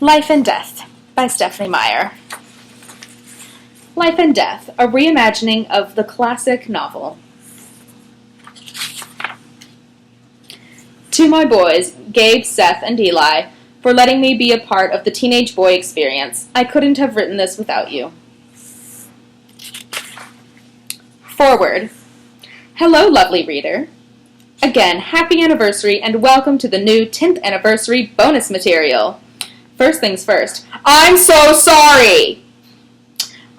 Life and Death by Stephanie Meyer. Life and Death, a reimagining of the classic novel. To my boys, Gabe, Seth, and Eli, for letting me be a part of the teenage boy experience. I couldn't have written this without you. Foreword. Hello, lovely reader. Again, happy anniversary and welcome to the new 10th anniversary bonus material. First things first, I'm so sorry!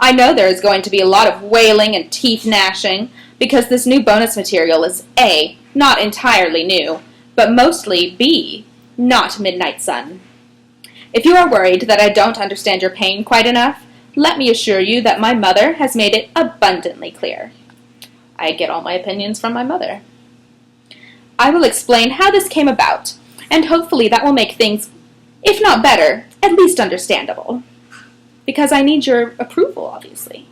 I know there is going to be a lot of wailing and teeth gnashing because this new bonus material is A, not entirely new, but mostly B, not Midnight Sun. If you are worried that I don't understand your pain quite enough, let me assure you that my mother has made it abundantly clear. I get all my opinions from my mother. I will explain how this came about, and hopefully that will make things, if not better, at least understandable. Because I need your approval, obviously.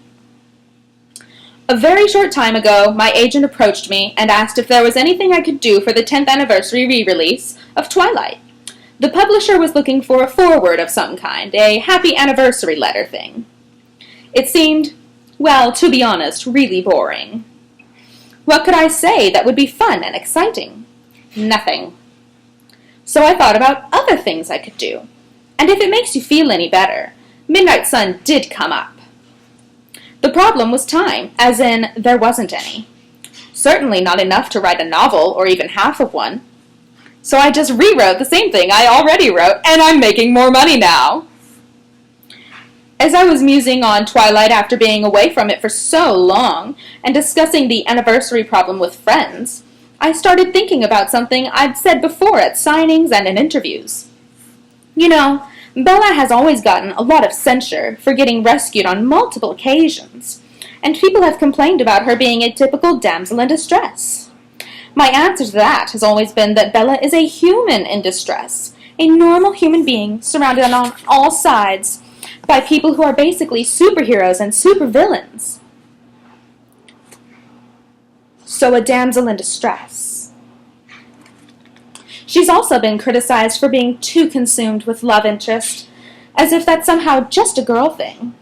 A very short time ago, my agent approached me and asked if there was anything I could do for the 10th anniversary re-release of Twilight. The publisher was looking for a foreword of some kind, a happy anniversary letter thing. It seemed, well, to be honest, really boring. What could I say that would be fun and exciting? Nothing. So I thought about other things I could do. And if it makes you feel any better, Midnight Sun did come up. The problem was time, as in there wasn't any. Certainly not enough to write a novel or even half of one. So I just rewrote the same thing I already wrote, and I'm making more money now. As I was musing on Twilight after being away from it for so long, and discussing the anniversary problem with friends, I started thinking about something I'd said before at signings and in interviews. You know, Bella has always gotten a lot of censure for getting rescued on multiple occasions, and people have complained about her being a typical damsel in distress. My answer to that has always been that Bella is a human in distress, a normal human being surrounded on all sides by people who are basically superheroes and supervillains. So a damsel in distress. She's also been criticized for being too consumed with love interest, as if that's somehow just a girl thing.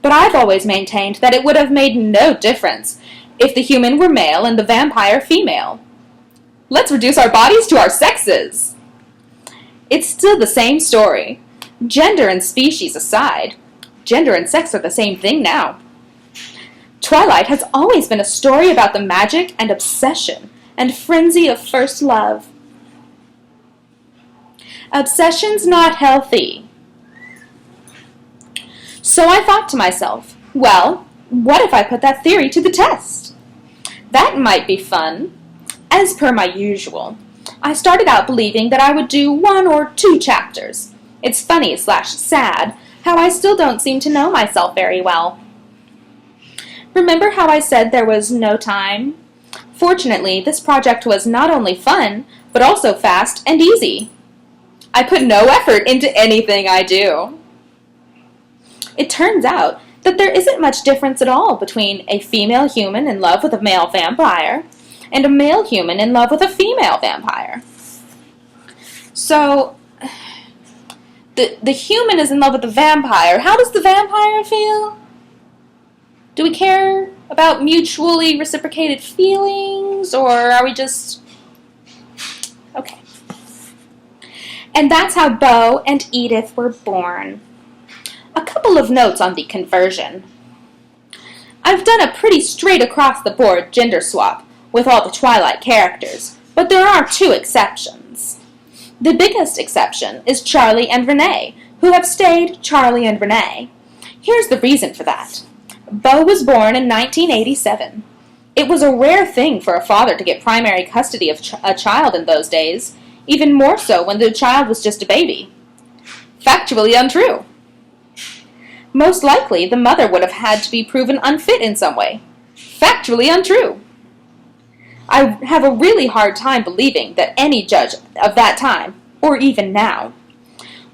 But I've always maintained that it would have made no difference if the human were male and the vampire female. Let's reduce our bodies to our sexes. It's still the same story. Gender and species aside, gender and sex are the same thing now. Twilight has always been a story about the magic and obsession and frenzy of first love. Obsession's not healthy. So I thought to myself, well, what if I put that theory to the test? That might be fun. As per my usual, I started out believing that I would do 1 or 2 chapters. It's funny/sad how I still don't seem to know myself very well. Remember how I said there was no time? Fortunately, this project was not only fun, but also fast and easy. I put no effort into anything I do. It turns out that there isn't much difference at all between a female human in love with a male vampire and a male human in love with a female vampire. So, the human is in love with the vampire. How does the vampire feel? Do we care about mutually reciprocated feelings, or are we just... Okay. And that's how Beau and Edith were born. A couple of notes on the conversion. I've done a pretty straight across the board gender swap with all the Twilight characters, but there are 2 exceptions. The biggest exception is Charlie and Renee, who have stayed Charlie and Renee. Here's the reason for that. Beau was born in 1987. It was a rare thing for a father to get primary custody of a child in those days, even more so when the child was just a baby. Factually untrue. Most likely, the mother would have had to be proven unfit in some way. Factually untrue. I have a really hard time believing that any judge of that time, or even now,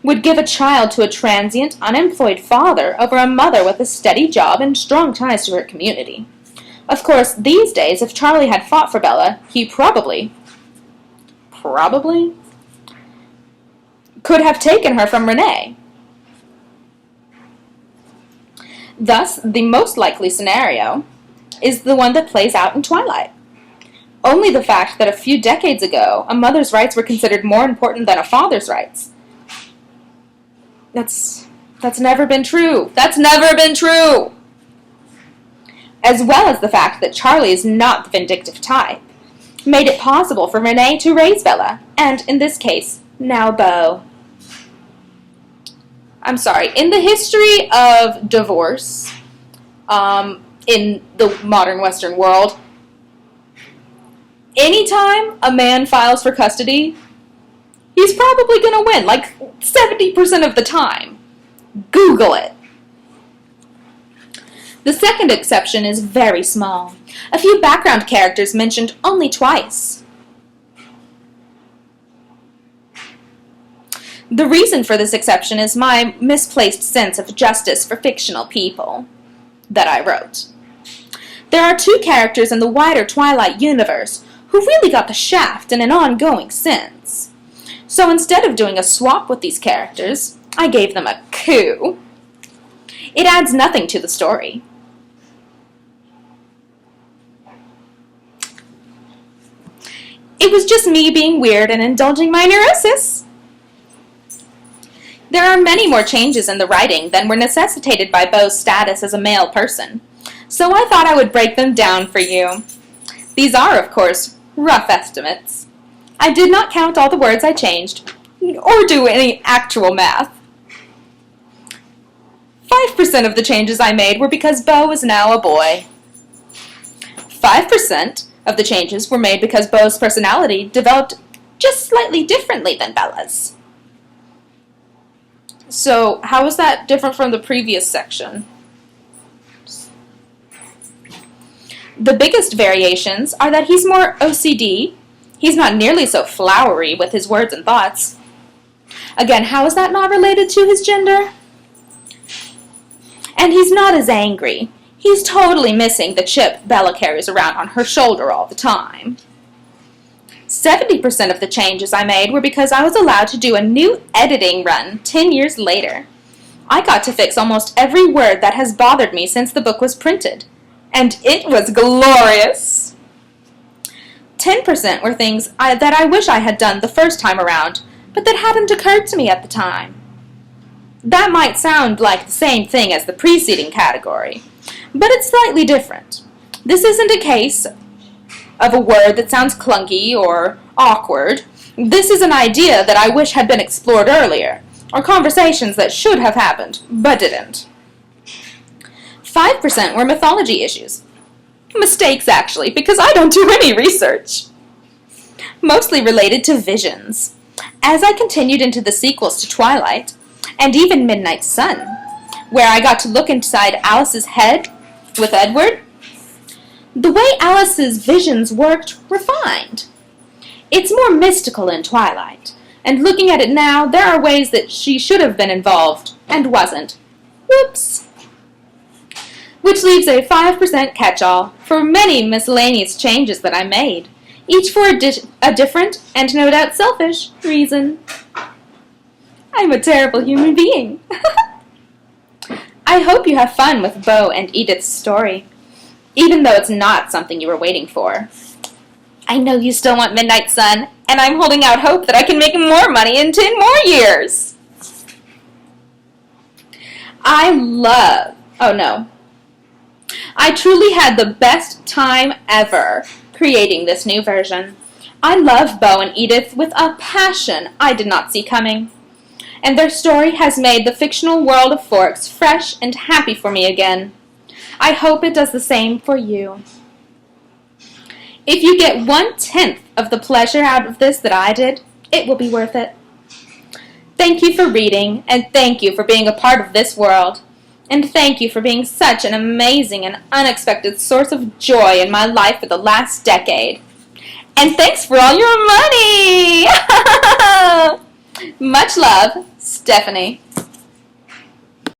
would give a child to a transient, unemployed father over a mother with a steady job and strong ties to her community. Of course, these days, if Charlie had fought for Bella, he probably could have taken her from Renee. Thus, the most likely scenario is the one that plays out in Twilight. Only the fact that a few decades ago, a mother's rights were considered more important than a father's rights. That's never been true. That's never been true! As well as the fact that Charlie is not the vindictive type, made it possible for Renee to raise Bella, and, in this case, now Beau. I'm sorry, in the history of divorce, in the modern Western world, anytime a man files for custody, he's probably going to win, like 70% of the time. Google it. The second exception is very small. A few background characters mentioned only twice. The reason for this exception is my misplaced sense of justice for fictional people that I wrote. There are two characters in the wider Twilight universe who really got the shaft in an ongoing sense. So instead of doing a swap with these characters, I gave them a coup. It adds nothing to the story. It was just me being weird and indulging my neurosis. There are many more changes in the writing than were necessitated by Beau's status as a male person, so I thought I would break them down for you. These are, of course, rough estimates. I did not count all the words I changed, or do any actual math. 5% of the changes I made were because Beau was now a boy. 5% of the changes were made because Beau's personality developed just slightly differently than Bella's. So, how is that different from the previous section? The biggest variations are that he's more OCD, he's not nearly so flowery with his words and thoughts. Again, how is that not related to his gender? And he's not as angry. He's totally missing the chip Bella carries around on her shoulder all the time. 70% of the changes I made were because I was allowed to do a new editing run 10 years later. I got to fix almost every word that has bothered me since the book was printed. And it was glorious! 10% were things that I wish I had done the first time around, but that hadn't occurred to me at the time. That might sound like the same thing as the preceding category, but it's slightly different. This isn't a case of a word that sounds clunky or awkward. This is an idea that I wish had been explored earlier, or conversations that should have happened, but didn't. 5% were mythology issues. Mistakes, actually, because I don't do any research. Mostly related to visions. As I continued into the sequels to Twilight, and even Midnight Sun, where I got to look inside Alice's head with Edward, the way Alice's visions worked refined. It's more mystical in Twilight, and looking at it now, there are ways that she should have been involved and wasn't. Whoops. Which leaves a 5% catch-all for many miscellaneous changes that I made, each for a different, and no doubt selfish, reason. I'm a terrible human being. I hope you have fun with Beau and Edith's story, even though it's not something you were waiting for. I know you still want Midnight Sun, and I'm holding out hope that I can make more money in 10 more years. I truly had the best time ever creating this new version. I love Beau and Edith with a passion I did not see coming. And their story has made the fictional world of Forks fresh and happy for me again. I hope it does the same for you. If you get 1/10 of the pleasure out of this that I did, it will be worth it. Thank you for reading, and thank you for being a part of this world. And thank you for being such an amazing and unexpected source of joy in my life for the last decade. And thanks for all your money! Much love, Stephanie.